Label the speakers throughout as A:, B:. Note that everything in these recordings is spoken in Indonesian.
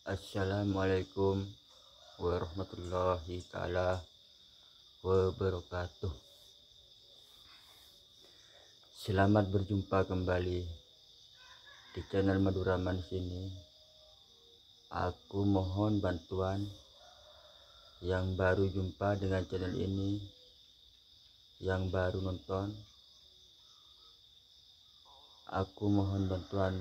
A: Assalamualaikum warahmatullahi taala wabarakatuh. Selamat berjumpa kembali di channel Maduraman sini. Aku mohon bantuan yang baru jumpa dengan channel ini, yang baru nonton. Aku mohon bantuan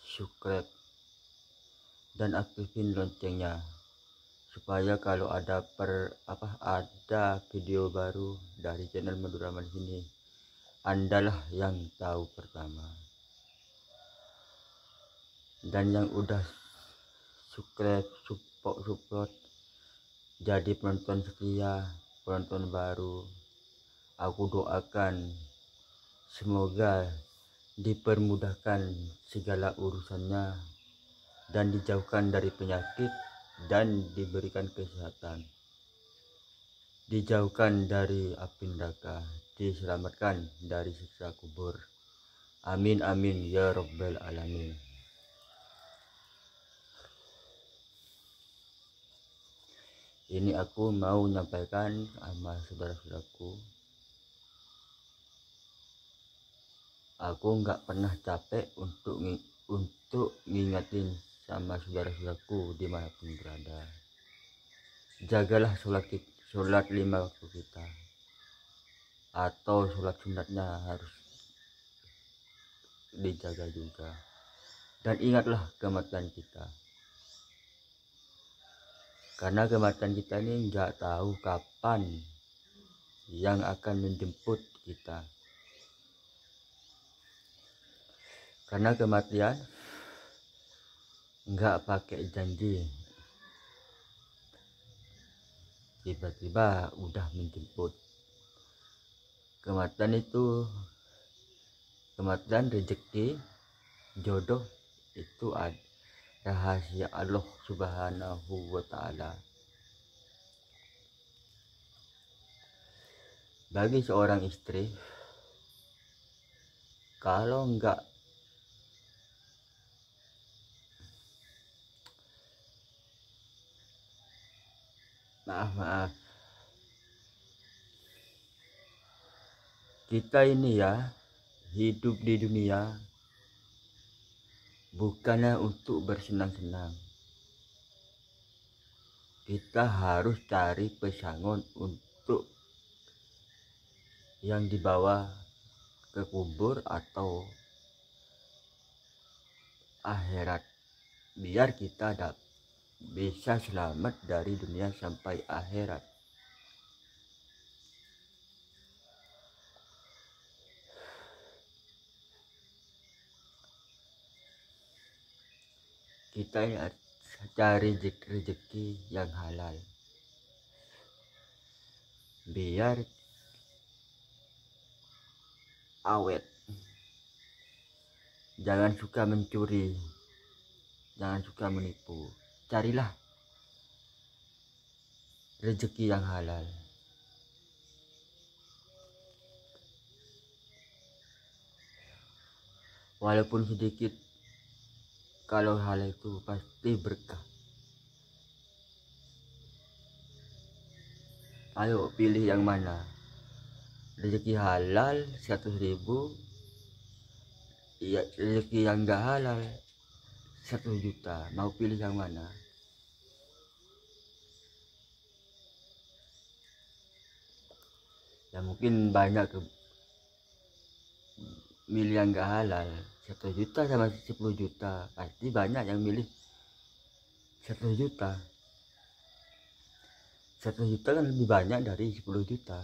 A: subscribe dan aktifin loncengnya supaya kalau ada video baru dari channel Maduraman sini, Andalah yang tahu pertama. Dan yang udah subscribe, support jadi penonton setia, penonton baru, aku doakan semoga dipermudahkan segala urusannya dan dijauhkan dari penyakit dan diberikan kesehatan, dijauhkan dari api neraka, diselamatkan dari siksa kubur. Amin amin ya rabbal alamin. Ini aku mau menyampaikan sama saudara-saudaraku, aku nggak pernah capek untuk ngingatin sama saudara-saudaraku dimanapun berada. Jagalah sholat 5 waktu kita, atau sholat sunatnya harus dijaga juga. Dan ingatlah kematian kita, karena kematian kita ini nggak tahu kapan yang akan menjemput kita. Karena kematian nggak pakai janji, tiba-tiba udah menjemput. Kematian itu, kematian, rezeki, jodoh itu rahasia Allah Subhanahu wa ta'ala. Bagi seorang istri, kalau enggak maaf kita ini ya hidup di dunia bukannya untuk bersenang-senang. Kita harus cari pesangon untuk yang dibawa ke kubur atau akhirat, biar kita bisa selamat dari dunia sampai akhirat. Kita cari rezeki yang halal, biar awet. Jangan suka mencuri, jangan suka menipu. Carilah rezeki yang halal. Walaupun sedikit, kalau halal itu pasti berkah. Ayo pilih yang mana? Rezeki halal 100.000, iya, rezeki yang enggak halal 1 juta. Mau pilih yang mana? Ya mungkin banyak milih yang enggak halal. 1 juta sama 10 juta, pasti banyak yang milih 1 juta. 1 juta kan lebih banyak dari 10 juta.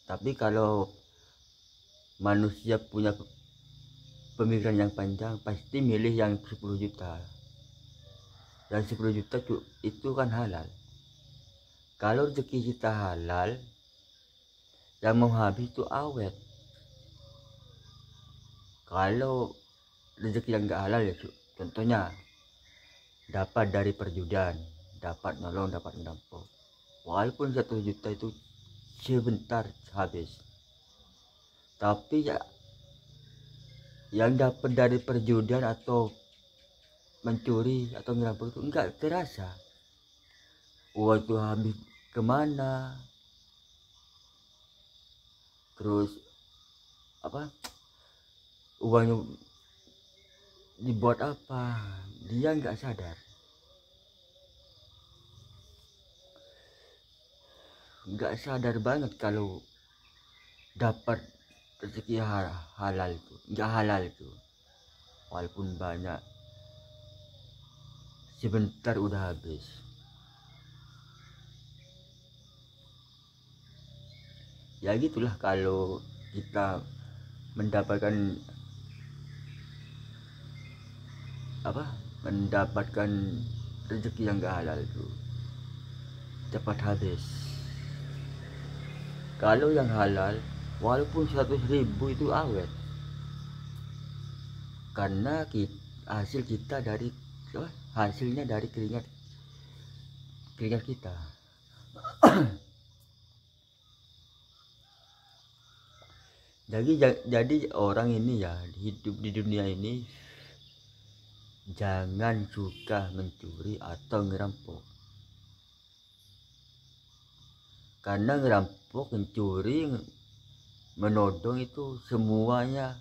A: Tapi kalau manusia punya pemikiran yang panjang, pasti milih yang 10 juta. Dan 10 juta itu kan halal. Kalau rezeki kita halal, yang mau habis itu awet. Kalau rezeki yang enggak halal ya, contohnya dapat dari perjudian, dapat nolong, dapat merampok, walaupun 1 juta itu sebentar habis. Tapi ya yang dapat dari perjudian atau mencuri atau ngerampok itu enggak terasa. Uang itu habis kemana, terus apa uangnya dibuat apa, dia nggak sadar. Nggak sadar banget kalau dapat rezeki halal itu, nggak halal itu. Walaupun banyak, sebentar udah habis. Ya gitulah kalau kita mendapatkan mendapatkan rezeki yang gak halal itu cepat habis. Kalau yang halal walaupun 100.000 itu awet, karena hasil kita dari hasilnya dari keringat kita. jadi orang ini ya hidup di dunia ini jangan suka mencuri atau ngerampok. Karena ngerampok, mencuri, menodong itu semuanya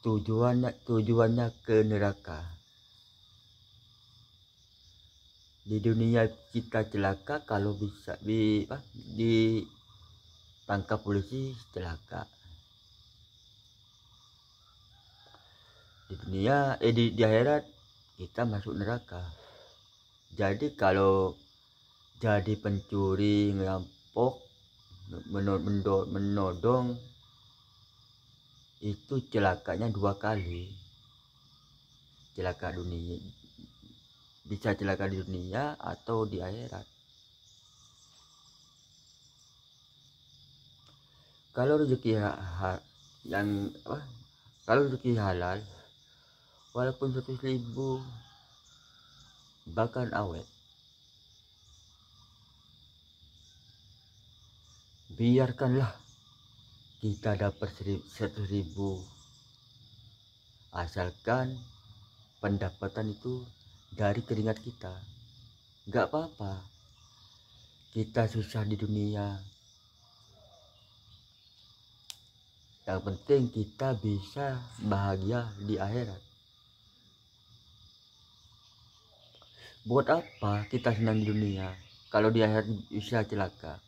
A: tujuannya ke neraka. Di dunia kita celaka kalau bisa ditangkap polisi, celaka. Di dunia di akhirat kita masuk neraka. Jadi kalau jadi pencuri, ngerampok, menodong itu celakanya 2 kali. Celaka dunia, bisa celaka di dunia atau di akhirat. Kalau rezeki kalau rezeki halal walaupun 100.000 bahkan awet, biarkanlah kita dapat 100.000 asalkan pendapatan itu dari keringat kita. Nggak apa-apa kita susah di dunia, yang penting kita bisa bahagia di akhirat. Buat apa kita senang di dunia kalau di akhirat bisa celaka?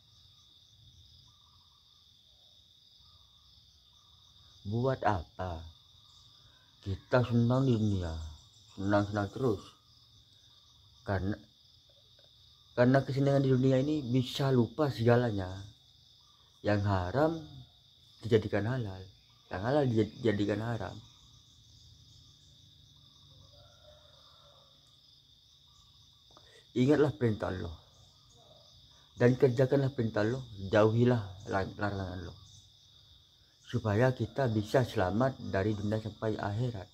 A: Buat apa kita senang di dunia, senang terus? Karena kesenangan di dunia ini bisa lupa segalanya. Yang haram dijadikan halal, yang halal dijadikan haram. Ingatlah perintah Allah dan kerjakanlah perintah Allah, jauhilah larangan Allah, supaya kita bisa selamat dari dunia sampai akhirat.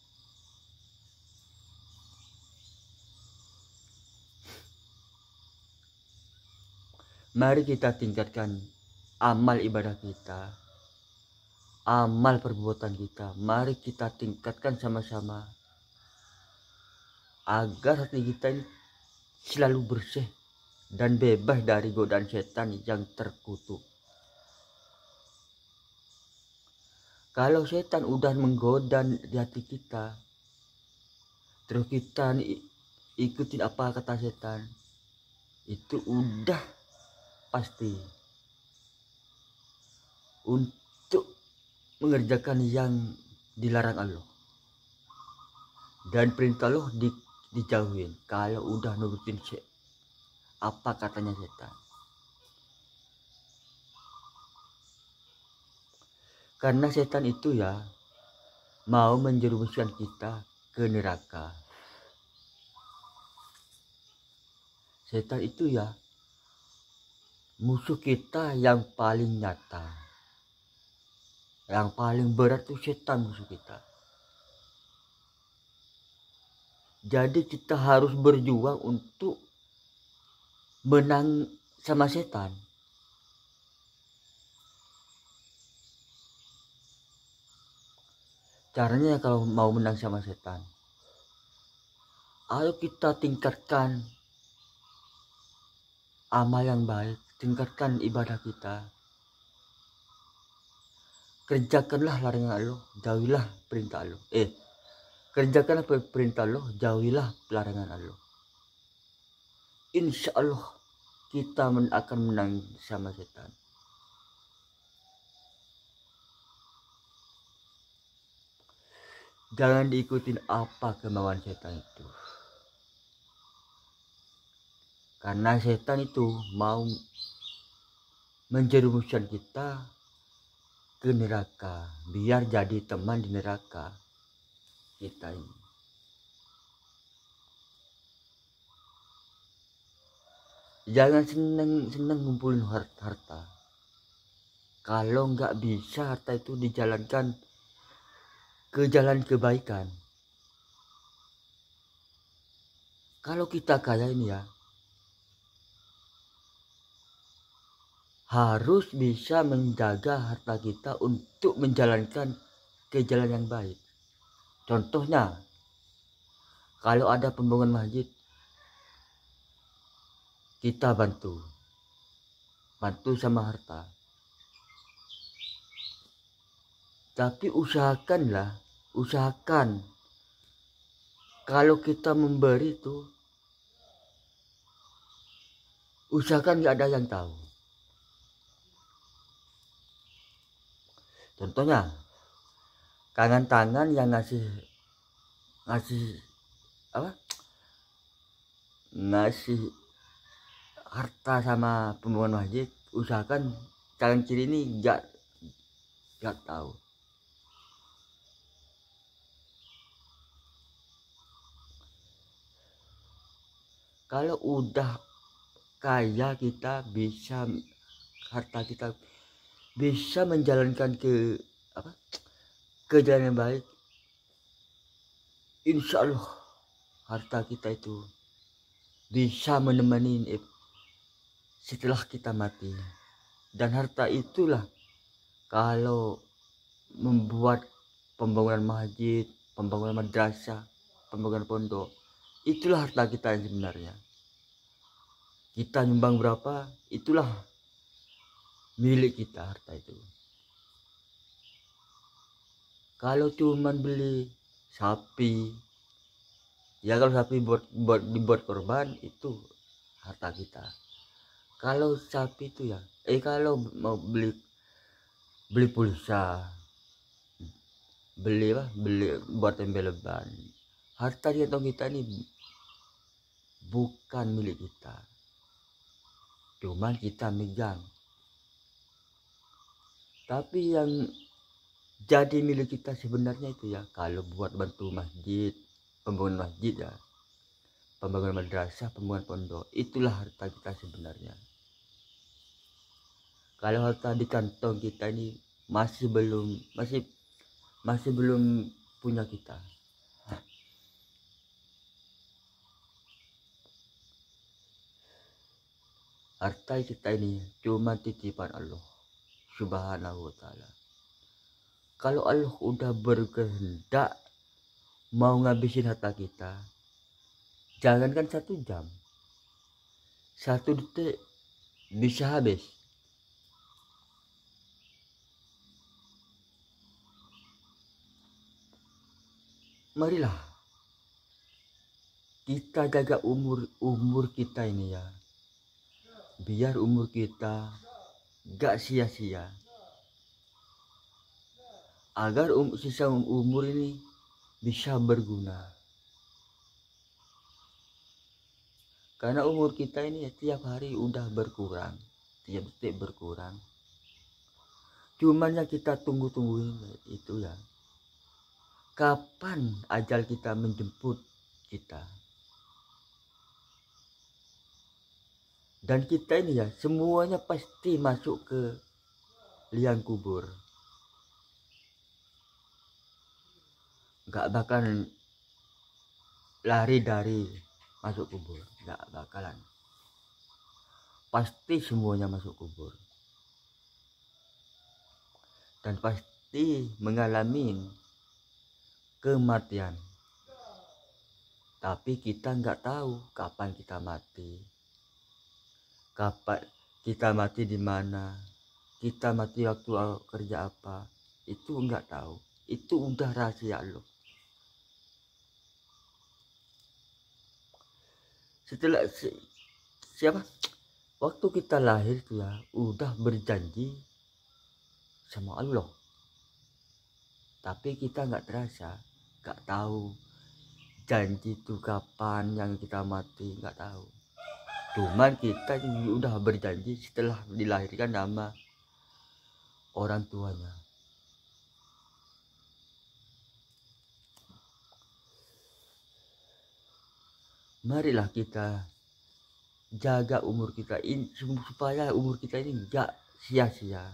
A: Mari kita tingkatkan amal ibadah kita, amal perbuatan kita. Mari kita tingkatkan sama-sama agar hati kita ini selalu bersih dan bebas dari godaan setan yang terkutuk. Kalau setan udah menggoda di hati kita, terus kita ikutin apa kata setan, itu udah pasti untuk mengerjakan yang dilarang Allah dan perintah Allah dijauhin kalau udah nurutin apa katanya setan. Karena setan itu ya mau menjerumuskan kita ke neraka. Setan itu ya musuh kita yang paling nyata, yang paling berat itu setan musuh kita. Jadi kita harus berjuang untuk menang sama setan. Caranya kalau mau menang sama setan, Ayo kita tingkatkan amal yang baik, tingkatkan ibadah kita. Kerjakanlah larangan Allah, jauhilah perintah Allah. Kerjakanlah perintah Allah, jauhilah larangan Allah. Insya Allah kita akan menang sama setan. Jangan diikutin apa kemauan setan itu. Karena setan itu mau menjerumuskan kita ke neraka, biar jadi teman di neraka kita ini. Jangan seneng ngumpulin harta. Kalau nggak bisa harta itu dijalankan ke jalan kebaikan. Kalau kita kaya ini ya, harus bisa menjaga harta kita untuk menjalankan ke jalan yang baik. Contohnya, kalau ada pembangunan masjid, kita bantu sama harta. Tapi usahakan kalau kita memberi itu, usahakan nggak ada yang tahu. Contohnya, tangan yang ngasih harta sama pembangunan masjid, usahakan tangan kiri ini nggak tahu. Kalau udah kaya kita bisa, harta kita bisa menjalankan ke jalan yang baik, insya Allah harta kita itu bisa menemani setelah kita mati. Dan harta itulah kalau membuat pembangunan masjid, pembangunan madrasah, pembangunan pondok, itulah harta kita yang sebenarnya. Kita nyumbang berapa, itulah milik kita harta itu. Kalau cuman beli sapi, ya kalau sapi dibuat korban, itu harta kita. Kalau sapi itu ya, kalau mau beli pulsa, beli buat tempel leban, harta di kantong kita ini bukan milik kita, cuman kita megang. Tapi yang jadi milik kita sebenarnya itu ya, kalau buat bantu masjid, pembangunan masjid ya, pembangunan madrasah, pembangunan pondok, itulah harta kita sebenarnya. Kalau harta di kantong kita ini masih belum punya kita. Harta kita ini cuma titipan Allah Subhanahu wa ta'ala. Kalau Allah udah berkehendak mau ngabisin harta kita, jangankan 1 jam, 1 detik bisa habis. Marilah kita jaga umur kita ini ya, biar umur kita gak sia-sia, agar sisa umur ini bisa berguna. Karena umur kita ini tiap hari udah berkurang, tiap detik berkurang. Cuman yang kita tunggu-tungguin itu ya, kapan ajal kita menjemput kita. Dan kita ini ya, semuanya pasti masuk ke liang kubur. Gak bakal lari dari masuk kubur, gak bakalan. Pasti semuanya masuk kubur. Dan pasti mengalami kematian. Tapi kita nggak tahu kapan kita mati, kapan kita mati, di mana kita mati, waktu kerja apa, itu nggak tahu. Itu udah rahasia Allah. Setelah siapa waktu kita lahir itu ya udah berjanji sama Allah, tapi kita nggak terasa, nggak tahu janji itu kapan yang kita mati, nggak tahu. Cuman kita udah berjanji setelah dilahirkan sama orang tuanya. Marilah kita jaga umur kita ini supaya umur kita ini nggak sia-sia.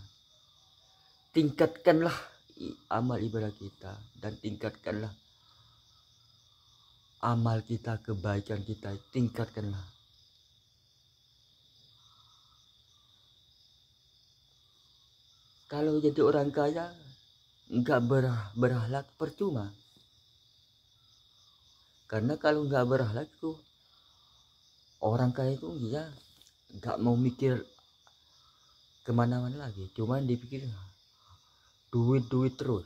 A: Tingkatkanlah amal ibadah kita dan tingkatkanlah amal kita, kebaikan kita, tingkatkanlah. Kalau jadi orang kaya nggak berakhlak percuma. Karena kalau nggak berakhlak tuh orang kaya itu ya nggak mau mikir kemana-mana lagi, cuman dipikir duit terus.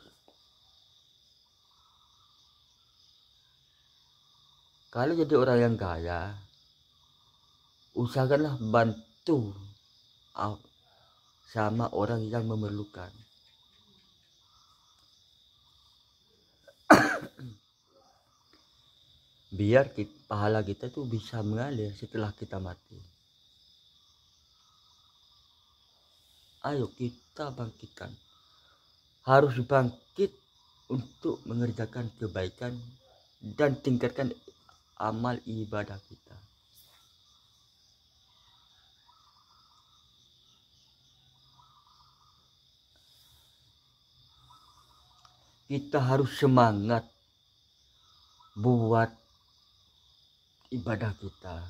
A: Kalau jadi orang yang kaya, usahakanlah bantu sama orang yang memerlukan. Biar pahala kita tuh bisa mengalir setelah kita mati. Ayo kita bangkitkan, harus bangkit untuk mengerjakan kebaikan dan tingkatkan amal ibadah kita. Kita harus semangat buat ibadah kita,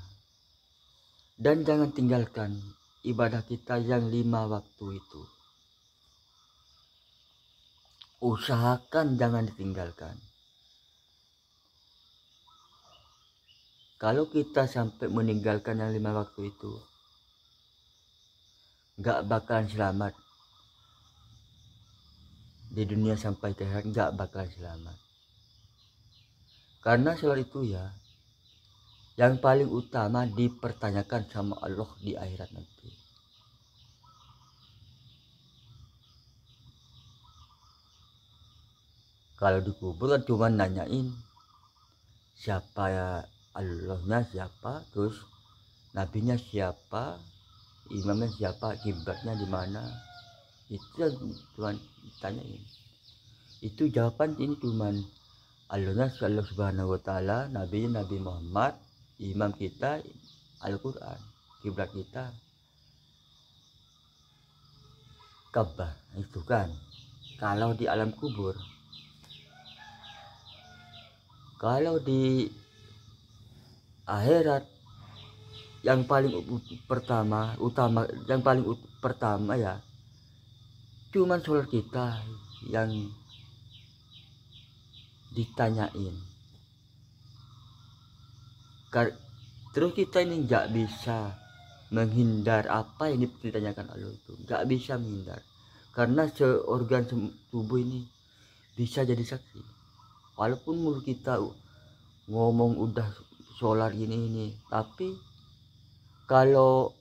A: dan jangan tinggalkan ibadah kita yang 5 waktu itu. Usahakan jangan ditinggalkan. Kalau kita sampai meninggalkan yang 5 waktu itu, nggak bakalan selamat di dunia sampai ke akhirat, nggak bakalan selamat. Karena sholat itu ya yang paling utama dipertanyakan sama Allah di akhirat nanti. Kalau dikubur kan cuma nanyain siapa ya, Allahnya siapa, terus nabinya siapa, imamnya siapa, kiblatnya di mana. Itu yang cuma ditanyain. Itu jawaban ini cuma Allahnya Allah Subhanahu wa taala, nabinya Nabi Muhammad, imam kita Al-Quran, kiblat kita Ka'bah. Itu kan kalau di alam kubur. Kalau di akhirat yang paling utama ya cuman sholat kita yang ditanyain. Terus kita ini nggak bisa menghindar apa yang ditanyakan Allah itu, nggak bisa menghindar, karena seorgan tubuh ini bisa jadi saksi. Walaupun mulut kita ngomong udah sholat ini, tapi kalau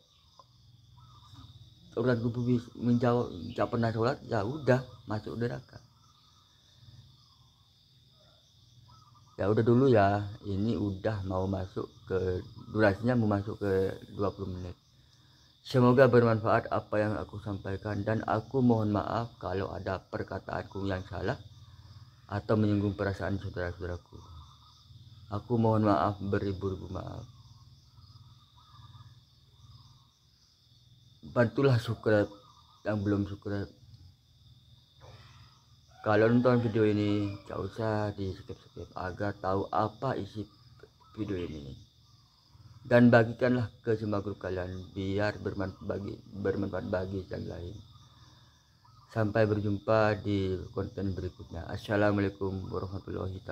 A: organ tubuh menjawab nggak pernah sholat, ya udah masuk neraka. Ya udah dulu ya, ini udah mau masuk ke durasinya, mau masuk ke 20 menit. Semoga bermanfaat apa yang aku sampaikan, dan aku mohon maaf kalau ada perkataanku yang salah atau menyinggung perasaan saudara-saudaraku. Aku mohon maaf beribu-ribu maaf. Bantulah subscribe yang belum subscribe. Kalau nonton video ini gak usah di skip agar tahu apa isi video ini, dan bagikanlah ke semua grup kalian biar bermanfaat bagi yang lain. Sampai berjumpa di konten berikutnya. Assalamualaikum warahmatullahi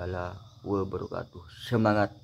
A: wabarakatuh. Semangat.